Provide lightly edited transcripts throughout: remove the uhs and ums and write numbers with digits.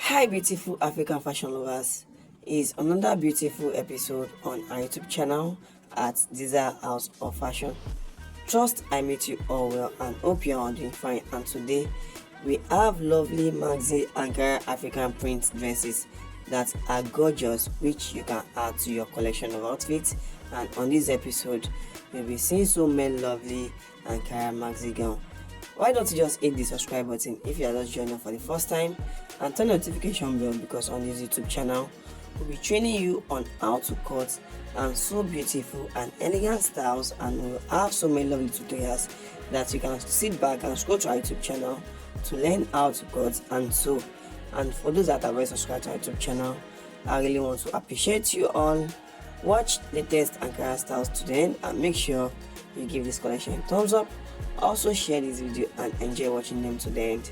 Hi beautiful African fashion lovers, is another beautiful episode on our YouTube channel at Desire House of Fashion. Trust I meet you all well and hope you are all doing fine, and today we have lovely Maxi Ankara African print dresses that are gorgeous, which you can add to your collection of outfits. And on this episode you'll be seeing so many lovely Ankara Maxi gown. Why don't you just hit the subscribe button if you are just joining for the first time, and turn the notification bell, because on this YouTube channel we'll be training you on how to cut and sew beautiful and elegant styles, and we'll have so many lovely tutorials that you can sit back and scroll to our YouTube channel to learn how to cut and sew. And for those that are already subscribed to our YouTube channel, I really want to appreciate you all. Watch latest Ankara styles to the end and make sure you give this collection a thumbs up. Also share this video and enjoy watching them to the end.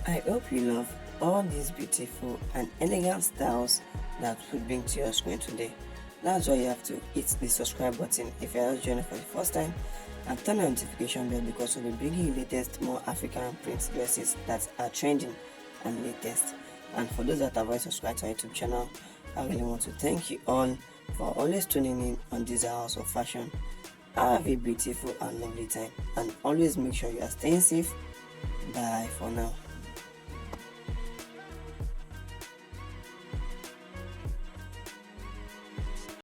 I hope you love all these beautiful and elegant styles that we bring to your screen today. That's why you have to hit the subscribe button if you are joining for the first time, and turn on notification bell, because we'll be bringing you latest more African print dresses that are trending and latest. And for those that have already subscribed to our YouTube channel, I really want to thank you all for always tuning in on Desire House of Fashion. Have a beautiful and lovely time, and always make sure you are staying safe. Bye for now.